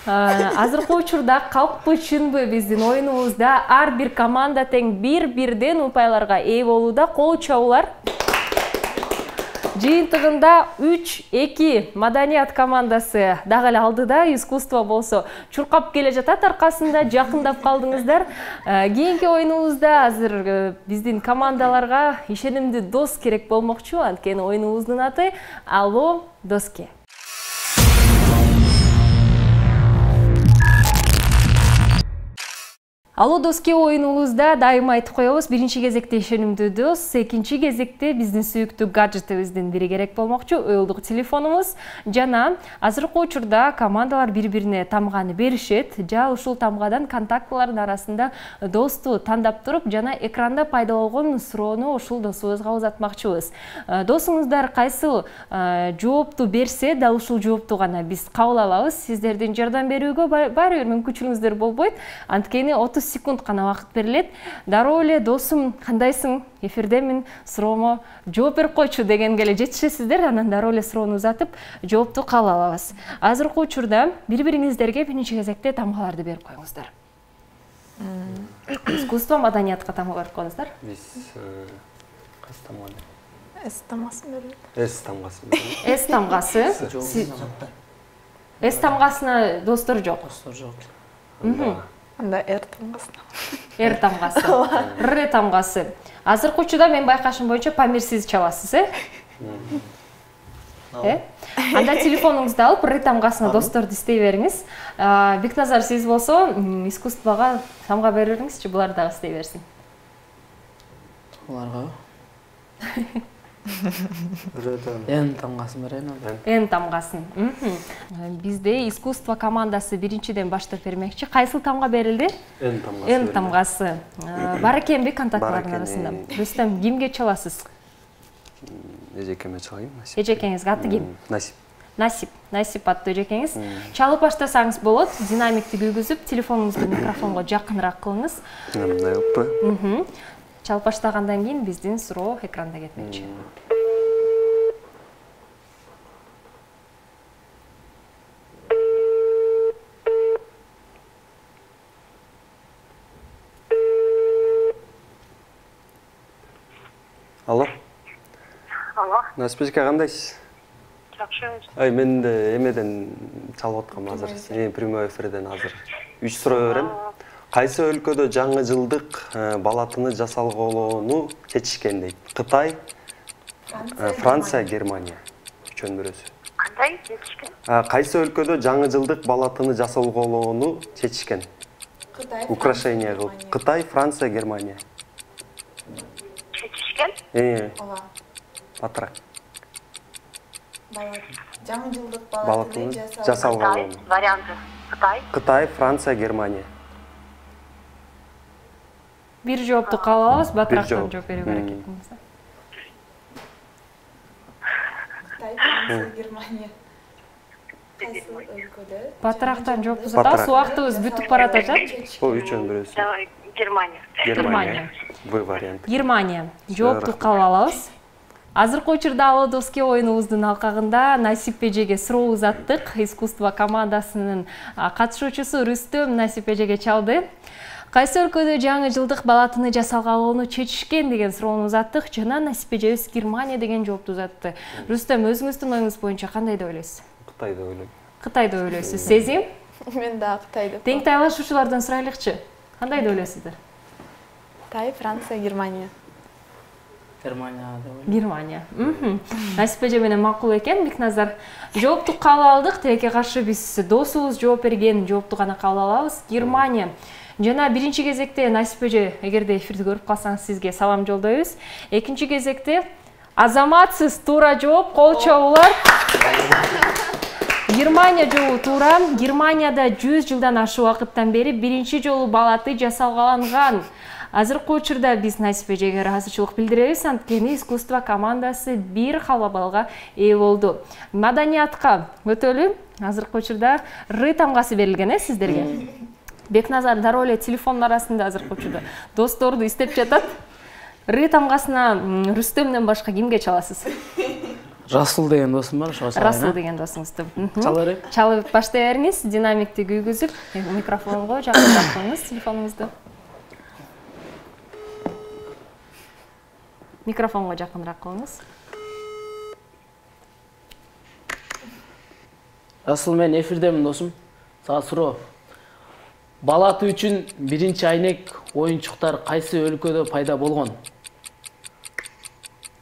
S1: Азыркы учурда калппы чынбы биздин оюнубузда ар бир команда тең бир-бирден упайларга ээ болууда. Кол чабуулар. Жыйынтыгында 3-2 маданият командасы дагы эле алдыда, искусство болсо чуркап келе жатат аркасында, жакындап калдыңыздар. Кийинки оюнубузда азыр биздин командаларга ишенимдүү дос керек болмокчу, анткени оюнубуздун аты Алло Доске. Алло Доске оюнубузда дайыма айтып коебуз, биринчи кезекте ишенимдүү дос, экинчи кезекте биздин сүйүктүү гаджетибиздин бири керек болмокчу, уюлдук телефонубуз. Жана азыркы учурда командалар бири-бирине тамганы беришет. Жа ушул тамгадан контактылардын арасында досту тандап туруп, жана экранда пайда болгон суроону ушул досубузга узатмакчыбыз. Досуңуздар кайсы жоопту берсе, дал ушул жоопту гана биз кабыл алабыз. Сиздердин жардам берүүгө баары бир мүмкүнчүлүгүңүздөр болбойт. Анткени 30 секунд гана вакыт берилет. Дароо эле досум, кандайсың? Эфирдемин, суроомо жооп берип койчу дегенге эле жетишесиздер. Анан дароо эле суроону узатып, жоопту кабыл алабыз. Азыркы учурда бири-бириңиздерге биринчи кезекте тамгаларды берип коюңуздар. Искусство, маданиятка тамга берип коюңуздар.
S5: Биз кайсы тамга?
S4: С тамгасын берет.
S5: С тамгасын берет.
S1: С тамгасы. С тамгасына достор жок.
S3: Достор жок.
S4: Анда Р тамгасы.
S1: Р тамгасы. Р тамгасы. Азыркы учурда мен байкашым боюнча Памир сиз чабасыз, Анда телефонуңузду алып Р тамгасына досторду издей бериңиз. Бекназар, сиз болсо искусствого тамга бериңизчи, булар дагы издей берсин.
S3: Буларга Н тамгасын берейин.
S1: Н тамгасын. Бизде искусство командасы биринчиден баштап бермекчи. Кайсыл тамга берилди?
S5: Н тамгасы.
S1: Н тамгасы. Бар экенби контактлардын арасында? Рүстем, кимге чаласыз?
S5: Эжекеме чалайын.
S1: Эжекеңизге аты ким?
S5: Насип.
S1: Насип. Насип аттуу эжекеңиз. Чалып баштасаңыз болот. Динамикти күйгүзүп, телефонуңузду микрофонго жакыныраак кылыңыз.
S5: Мындай болуппу?
S1: Чалып баштагандан кийин биздин суроо экранда кетмекчи.
S5: Алло.
S2: Алло.
S5: Насипежке кандайсыз?
S2: Жакшы.
S5: Мен эмеден чалып аткам азыр. Прямой эфирден азыр. 3 суроо берем. Кайсы өлкөдө жаңы жылдык балатыны жасалгонууну чечишкен дейт? Кытай, Франция, Германия. Үчөн бирөөсү.
S2: Кандай чечишкен?
S5: Кайсы өлкөдө жаңы жылдык балатыны жасалгонууну чечишкен? Украшение кылып. Кытай, Франция, Германия.
S2: Чечишкен?
S4: Ооба.
S5: Батыраак.
S4: Жаңы жылдык
S5: Балатыны жасалгонууну.
S2: Варианты.
S5: Кытай, Франция, Германия.
S1: Бир жоопту кабыл алабыз, батырактан жооп берүүгө аракет кылыңыз.
S4: Кытай, Франция, Германия. Кайсы өлкөдө?
S1: Батырактан жооп узатабыз, убактыбыз бүтүп баратат.
S5: Үчөн бирөөсү.
S2: Германия.
S1: Германия.
S5: В вариант.
S1: Германия. Жоопту кабыл алабыз. Азыркы учурда Алло Доске оюнубуздун алкагында Насип эжеге суроо узаттык. Искусство командасынын катышуучусу Рүстөм Насип эжеге чалды. Кайсы өлкөдө жаңы жылдык балатыны жасалгонууну чечишкен деген суроону узаттык. Жана Насип эжебиз Германия деген жоопту узатты. Рүстөм, өзүңүздүн оюңуз боюнча кандай деп ойлойсуз?
S5: Кытай деп ойлойм.
S1: Кытай деп ойлойсуз. Сезим?
S4: Мен да Кытай деп.
S1: Тең тайлашуучулардан сурайлыкчы. Кандай деп ойлойсуздар?
S4: Кытай, Франция, Германия.
S3: Германия деп ойлойм.
S1: Германия. Насип эже менен макул экен. Бекназар, жоопту кабыл алдык. Тилекке каршы биз досубуз жооп берген жоопту гана кабыл алабыз. Германия. Жана биринчи кезекте Насип эже, эгерде эфирди көрүп калсаңыз, сизге салам жолдойбуз. Экинчи кезекте азаматсыз туура жооп, кол чабуулар. Германия жообу туура. Германияда 100 жылдан ашык убакыттан бери биринчи жолу балаты жасалган. Азыркы учурда биз Насип эжеге ыраазычылык билдиребиз. Анткени искусство командасы бир халва балга ээ болду. Маданиятка өтөлү. Азыркы учурда Ры тамгасы берилген сиздерге. Бекназар дароо эле телефондун арасында азыркы учурда досторду издеп жатат. Ры тамгасына Рүстөмдөн башка кимге чаласыз?
S3: Расул деген досум бар, ошого чалайын.
S1: Расул деген досуңузду.
S3: Чала берейин.
S1: Чалып баштай бериңиз, динамикти күйгүзүп, микрофонго жакындап коюңуз телефонуңузду. Микрофонго жакыныраак коюңуз.
S3: Расул, мен эфирдемин досум. Сага суроо. Балаты үчүн биринчи айнек оюнчуктар кайсы өлкөдө пайда болгон?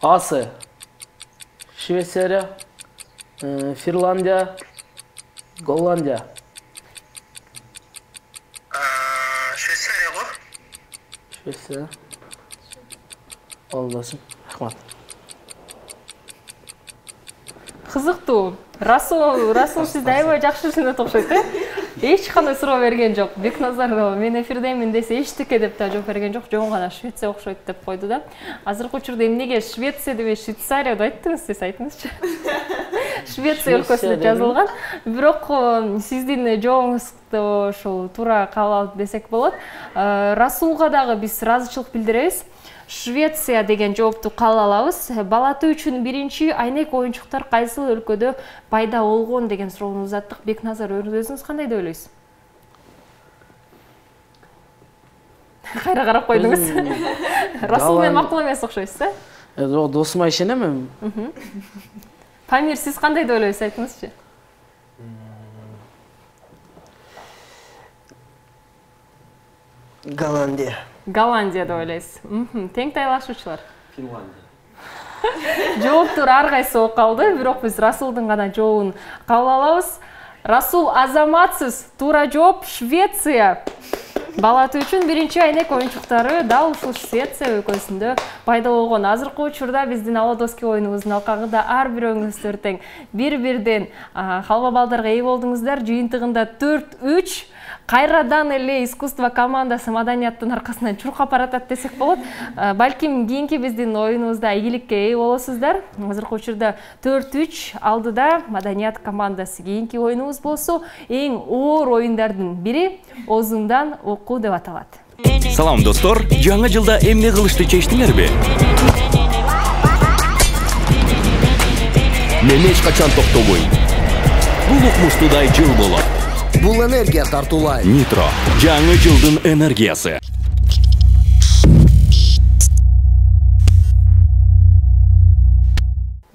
S3: Асы Швейцария, Финляндия, Голландия.
S2: Швейцария го.
S3: Швейцария. Ол досум. Рахмат.
S1: Кызыктуу. Расул сизди аябай жакшы түшүнөт окшойт, Эч кандай суроо берген жок. Бекназар мен эфирдемин десе эчтеке деп да жооп берген жок. Жөн гана Швеция окшойт деп койду да. Азыркы учурда эмнеге Швеция деп Швейцария деп айттыңыз, сиз айтыңызчы. Швеция өлкөсүндө жазылган. Бирок сиздин жооңузду ошол туура кабыл алып десек болот. Расулга дагы биз ыраазычылык билдиребиз. Швеция деген жоопту кабыл алабыз. Балаты үчүн биринчи айнек оюнчуктар кайсы өлкөдө пайда болгон деген суроону узаттык. Бекназар, өзүңүз кандай деп ойлойсуз? Кайра карап койдуңуз. Расул менен макул эмес окшойсуз,
S3: Жок, досума ишенем.
S1: Памир, сиз кандай деп ойлойсуз, айтыңызчы?
S8: Голландия.
S1: Голландия деп ойлойсуз. Тең тайлашуучулар.
S5: Финляндия.
S1: Жооптор ар кайсы болуп калды, бирок биз Расулдун гана жообун кабыл алабыз. Расул, азаматсыз туура жооп Швеция. Балаты үчүн биринчи айнек оюнчуктары дал ушул Швеция өлкөсүндө пайда болгон. Азыркы учурда биздин Алодоски оюнубуздун алкагында ар бирөөңүздөр тең бир-бирден халва балдарга ээ болдуңуздар. Жыйынтыгында 4-3. Кайрадан эле искусство командасы маданияттын аркасынан чуркап баратат десек болот. Балким кийинки биздин оюнубузда ийгиликке ээ болосуздар. Азыркы учурда 4-3 алдыда маданият командасы. Кийинки оюнубуз болсо эң оор оюндардын бири оозундан окуу деп аталат.
S6: Салам достор, жаңы жылда эмне кылышты чечтиңерби? Мен эч качан токтобойм. Бул укмуштуудай жыл болот.
S7: Бул энергия тартуулайт.
S6: Нитро, жаңы жылдын энергиясы.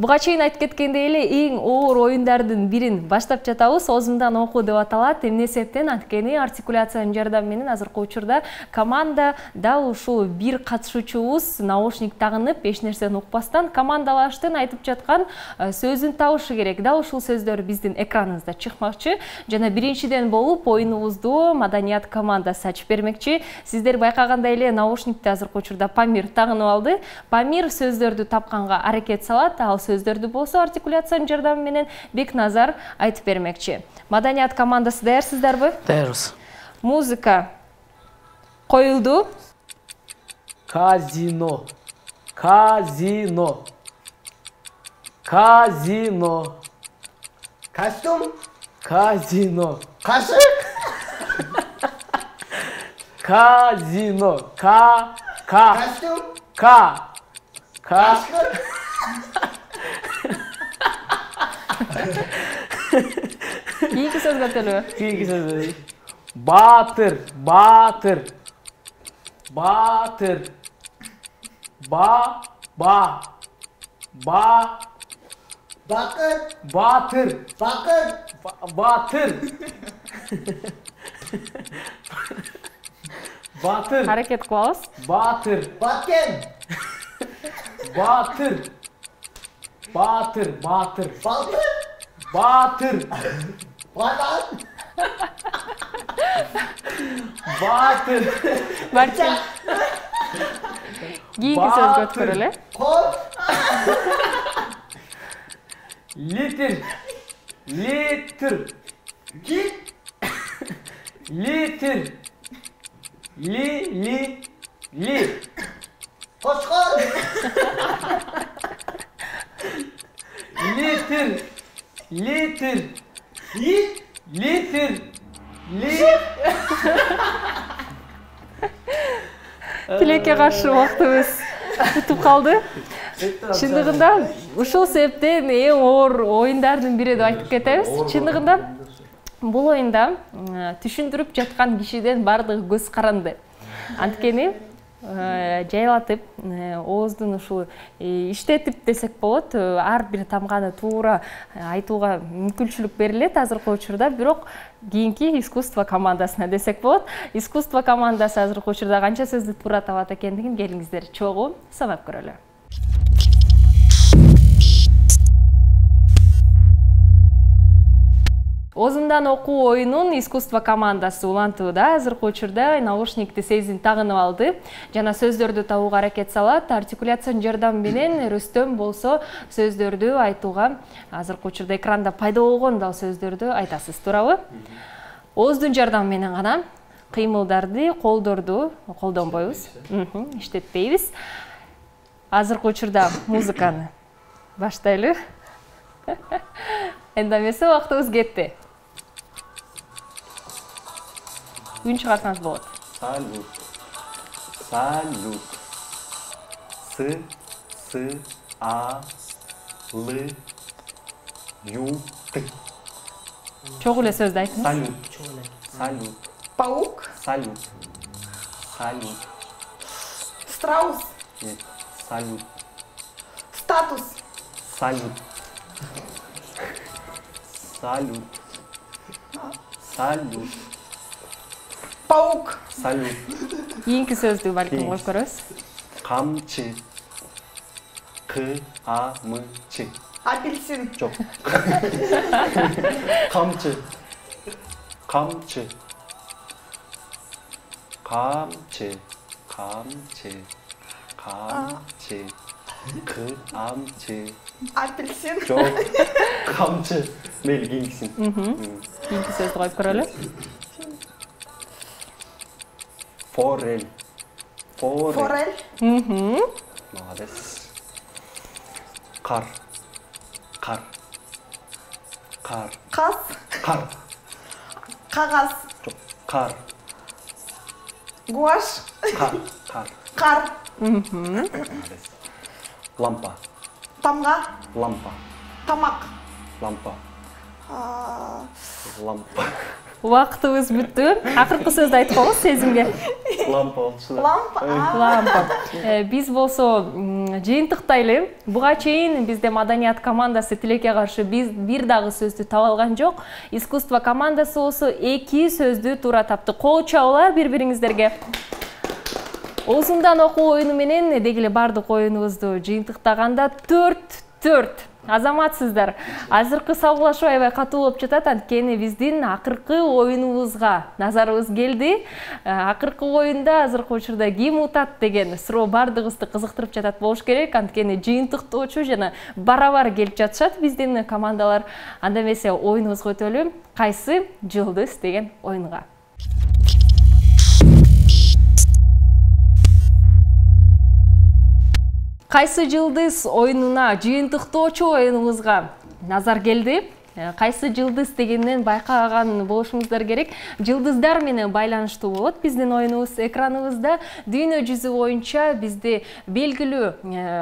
S1: Буга чейин айтып кеткендей эле эң оор оюндардын бирин баштап жатабыз. Оозумдан окуу деп аталат. Эмне себептен? Анткени артикуляциянын жардамы менен азыркы учурда команда дал ушул бир катышуучубуз наушник тагынып, эч нерсени укпастан командалаштын айтып жаткан сөзүн табышы керек. Дал ушул сөздөр биздин экраныбызда чыкмакчы. Жана биринчиден болуп оюнубузду маданият командасы ачып бермекчи. Сиздер байкагандай эле наушникти азыркы учурда Памир тагынып алды. Памир сөздөрдү тапканга аракет салат. Ал сөздөрдү болсо артикуляциянын жардамы менен Бекназар айтып бермекчи. Маданият командасы даярсыздарбы?
S3: Даярбыз.
S1: Музыка коюлду.
S3: Казино. Казино. Казино.
S8: Костюм.
S3: Казино.
S8: Кашык.
S3: Казино.
S8: Костюм. Кашкыр.
S1: Кийинки сөзгө өтөлүбү?
S3: Кийинки сөз. Батыр. Батыр. Батыр. Бакыт. Батыр.
S8: Бакыт.
S3: Батыр. Батыр.
S1: Аракет кылабыз.
S3: Батыр.
S8: Баткен. Батыр. Батыр.
S7: Балтыр.
S8: Батыр.
S7: Батыр.
S8: Батыр.
S1: Барча. Кийинки сөзгө өткөрөлү.
S7: Қол.
S8: Литр. Литр.
S7: Кит.
S8: Литр. Ли.
S7: Қошқол.
S8: Литр.
S7: Ит.
S8: Литр.
S1: Тилекке каршы убактыбыз бүтүп калды. Чындыгында ушул себептен эң оор оюндардын бири деп айтып кетебиз. Чындыгында бул оюнда түшүндүрүп жаткан кишиден бардыгы көз каранды. Анткени жайлатып, ооздун ушул иштетип десек болот, ар бир тамганы туура айтууга мүмкүнчүлүк берилет азыркы учурда, бирок кийинки искусство командасына десек болот. Искусство командасы азыркы учурда канча сөздү туура табат экендигин келиңиздер чогуу санап көрөлү. Озундан окуу оюнун искусство командасы улантууда азыркы учурда наушникти сезин тагынып алды жана сөздөрдү табууга аракет салат. Артикуляциянын жардамы менен Рүстөм болсо сөздөрдү айтууга азыркы учурда экранда пайда болгон дал сөздөрдү айтасыз, туурабы? Ооздун жардамы менен гана кыймылдарды, колдорду колдонбойбуз, иштетпейбиз. Азыркы учурда музыканы баштайлы. Эндемесе убактыбыз кетти. Үн чыгарсаңыз болот.
S5: Салют. Ют.
S1: Чогуу эле сөздү айтыңыз.
S5: Салют.
S4: Паук.
S5: Салют.
S4: Страус.
S5: Нет. Салют.
S4: Статус.
S5: Салют.
S4: Паук.
S5: Салют.
S1: Кийинки сөздү балким коюп көрөбүз.
S5: Камчы. Камчы.
S4: Апельсин.
S5: Жок. Камчы.
S4: Апельсин.
S5: Жок. Камчы. Мейли кийинкисин.
S1: Кийинки сөздү коюп көрөлү.
S5: Форель.
S4: Форель.
S5: Молодец. Кар.
S4: Кас. Кагаз.
S5: Жок. Кар.
S4: Гуаш. Кар.
S5: Молодец. Лампа.
S4: Тамга. Тамак.
S5: Лампа.
S1: Убактыбыз бүттү. Акыркы сөздү айтып коебуз сезимге.
S5: Лампа болчу.
S1: Лампа. Биз болсо жыйынтыктайлы. Буга чейин бизде маданият командасы тилекке каршы бир дагы сөздү таба алган жок. Искусство командасы болсо 2 сөздү туура тапты. Кол чабуулар бири-бириңиздерге. Озундан окуу оюну менен дегеле бардык оюнубузду жыйынтыктаганда 4-4. Азаматсыздар. Азыркы салгылашуу аябай катуу болуп жатат, анткени биздин акыркы оюнубузга назарыбыз келди. Акыркы оюнда азыркы учурда ким утат деген суроо бардыгыбызды кызыктырып жатат болуш керек, анткени жыйынтыктоочу жана барабар келип жатышат биздин командалар. Анда эмесе оюнубузга өтөлү. Кайсы жылдыз деген оюнга. Кайсы жылдыз оюнуна, жыйынтыктоочу оюнубузга назар келди. Кайсы жылдыз дегенден байкаган болушуңуздар керек. Жылдыздар менен байланыштуу болот биздин оюнубуз. Экраныбызда дүйнө жүзү боюнча бизде белгилүү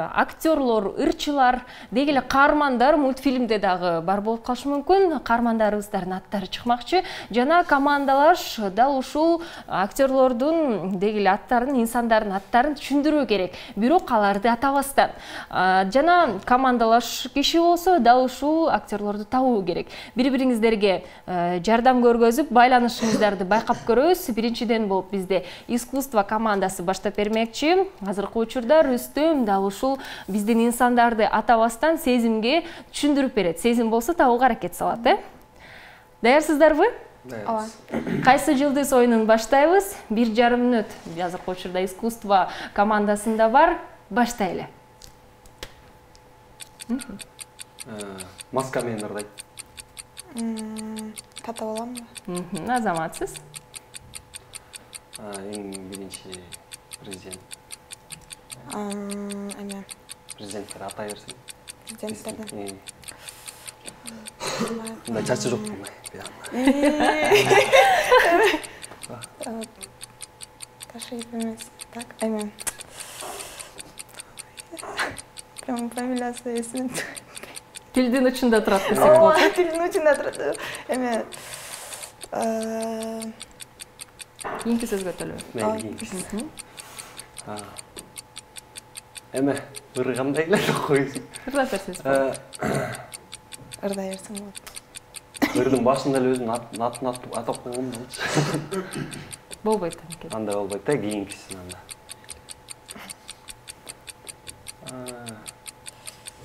S1: актерлор, ырчылар, дегеле каармандар мультфильмде дагы бар болуп калышы мүмкүн. Каармандарыбыздардын аттары чыкмакчы. Жана командалар дал ушул актерлордун дегеле аттарын, инсандардын аттарын түшүндүрүү керек. Бирок аларды атабастан. Жана командалаш киши болсо дал ушул актерлорду табуу керек. Бири-бириңиздерге жардам көргөзүп, байланышыңыздарды байкап көрөбүз. Биринчиден болуп бизде искусство командасы баштап бермекчи. Азыркы учурда Рүстөм дал ушул биздин инсандарды атабастан сезимге түшүндүрүп берет. Сезим болсо табууга аракет салат, Даярсыздарбы?
S4: Ооба.
S1: Кайсы жылдыз оюнун баштайбыз? 1,5 мүнөт. Азыркы учурда искусство командасында бар. Баштайлы.
S5: Маска менен ырдайт.
S4: Тата боламбы?
S1: Азаматсыз.
S5: Эң биринчи президент.
S4: Эме.
S5: Президенттер атай берсин.
S4: Президенттерден.
S5: Мында чачы жок болмай.
S4: Ташиев эмес. Так, эме. Прям фамилиясы эсиме.
S1: Тилдин учунда турат десек болот.
S4: Тилдин учунда турат. Эме.
S1: Кийинки сөзгө өтөлү.
S5: Эме, ыргандай эле жок койсуң.
S1: Ырдап берсеңиз.
S4: Ырдай берсем болот.
S5: Ырдын башында эле өзүмдүн атын атап койгом болчу.
S1: Болбойт.
S5: Анда болбойт да, кийинкисин анда.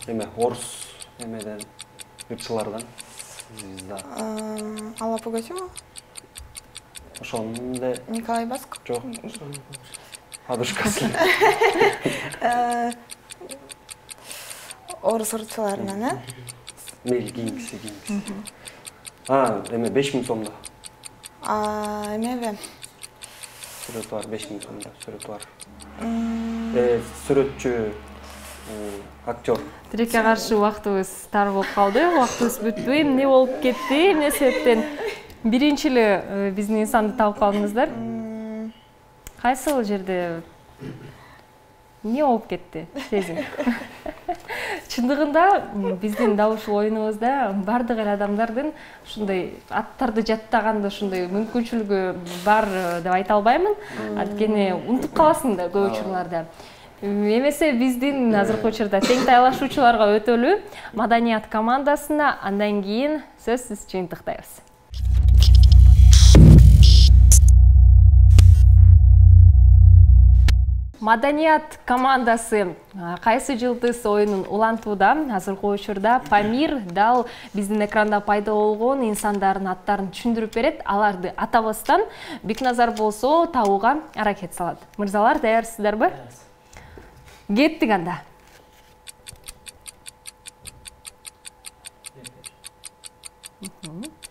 S5: Эме, орус эмеден, ырчылардан.
S4: Алла Пугачева?
S5: Ошонун эле
S4: Николай Басков?
S5: жок. Адушкасы.
S4: Орус ырчыларынан,
S5: Мейли кийинкиси. Эме 5000 сомдо.
S4: Эмебе?
S5: Сүрөтү бар, 5000 сомдо сүрөтү бар. Сүрөтчү, актер.
S1: Тилекке каршы убактыбыз тар болуп калды. Убактыбыз бүтпөй, эмне болуп кетти? Эмне себептен биринчи эле биздин инсанды таап калдыңыздар? Кайсыл жерде эмне болуп кетти? Сезим. Чындыгында биздин дал ушул оюнубузда бардык эле адамдардын ушундай аттарды жаттаганды ушундай мүмкүнчүлүгү бар деп айта албаймын. Анткени унутуп каласың да көп учурларда. Эмесе биздин азыркы учурда тең тайлашуучуларга өтөлү маданият командасына, андан кийин сөзсүз жыйынтыктайбыз. Маданият командасы кайсы жылдыз оюнун улантууда. Азыркы учурда Памир дал биздин экранда пайда болгон инсандардын аттарын түшүндүрүп берет. Аларды атабастан Бекназар болсо табууга аракет салат. Мырзалар, даярсыздарбы? Кеттик анда.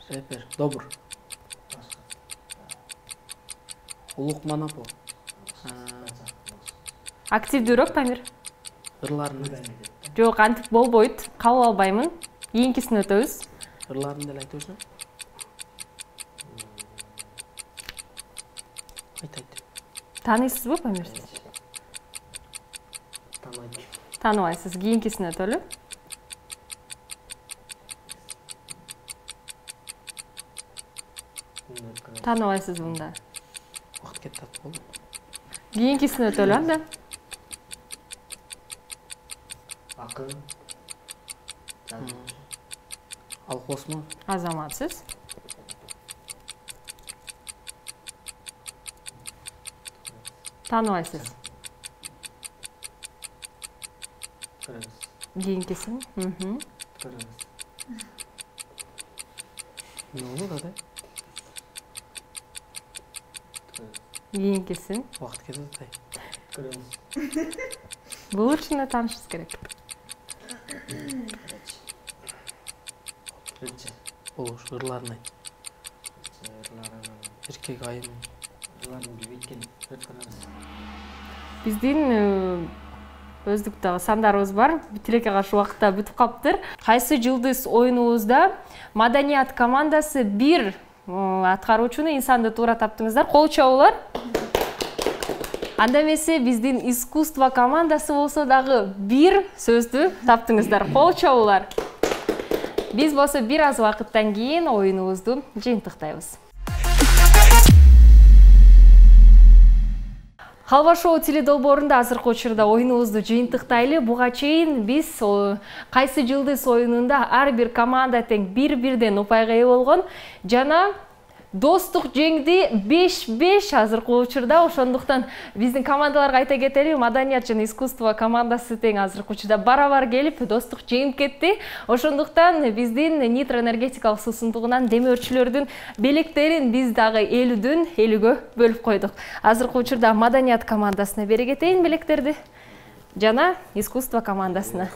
S3: Рэпер, добр. Улук Манапо.
S1: Активдүүрөөк, Памир.
S3: Ырларын.
S1: Жок, антип болбойт. Кабыл албаймын. Кийинкисин өтөбүз.
S3: Ырларын деле айтып жүрсүң. Айт.
S1: Тааныйсызбы, Памир? Тааныбайсыз. Кийинкисин өтөлү. Тааныбайсыз мында.
S3: Убакыт кетти болду.
S1: Кийинкисин өтөлү анда.
S8: Акын.
S3: Алкосмо.
S1: Азаматсыз. Тааныбайсыз. Кийинкисин.
S3: Не болду да?
S1: Кийинкисин.
S3: Убакыт кетти.
S1: Бул учурда таанышыбыз керек.
S3: Бул ушу ырларын айт. Эркек айым.
S1: Биздин өздүк дагы сандарыбыз бар. Тилекке каршы убакытта бүтүп калыптыр. Кайсы жылдыз оюнубузда маданият командасы бир аткаруучуну инсанды туура таптыңыздар. Кол чабуулар. Анда эмесе биздин искусство командасы болсо дагы бир сөздү таптыңыздар. Кол чабуулар. Биз болсо бир аз убакыттан кийин оюнубузду жыйынтыктайбыз. Халва шоу теледолбоорунда азыркы учурда оюнубузду жыйынтыктайлы. Буга чейин биз кайсы жылдыз оюнунда ар бир команда тең бир-бирден упайга ээ болгон. Жана достук жеңди 5-5 азыркы учурда. Ошондуктан биздин командаларга айта кетели, Маданият жана искусство командасы тең азыркы учурда барабар келип достук жеңип кетти. Ошондуктан биздин Нитро энергетикалык суусундугунан демөөрчүлөрдүн белектерин биз дагы 50-дөн 50гө бөлүп койдук. Азыркы учурда Маданият командасына берекетейин белектерди жана искусство командасына.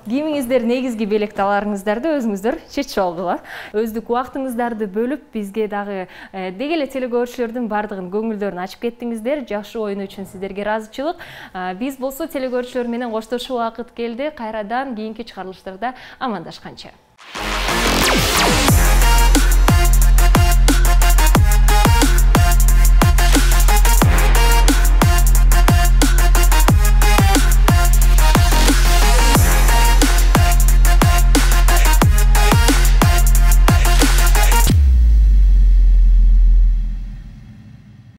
S1: Кимиңиздер негизги белекти аларыңыздарды өзүңүздөр чечип алгыла. Өздүк убактыңыздарды бөлүп бизге дагы деги эле телекөрүүчүлөрдүн бардыгын көңүлдөрүн ачып кеттиңиздер. Жакшы оюн үчүн сиздерге ыраазычылык. Биз болсо телекөрүүчүлөр менен коштошуу убакыт келди. Кайрадан кийинки чыгарылыштарда амандашканча.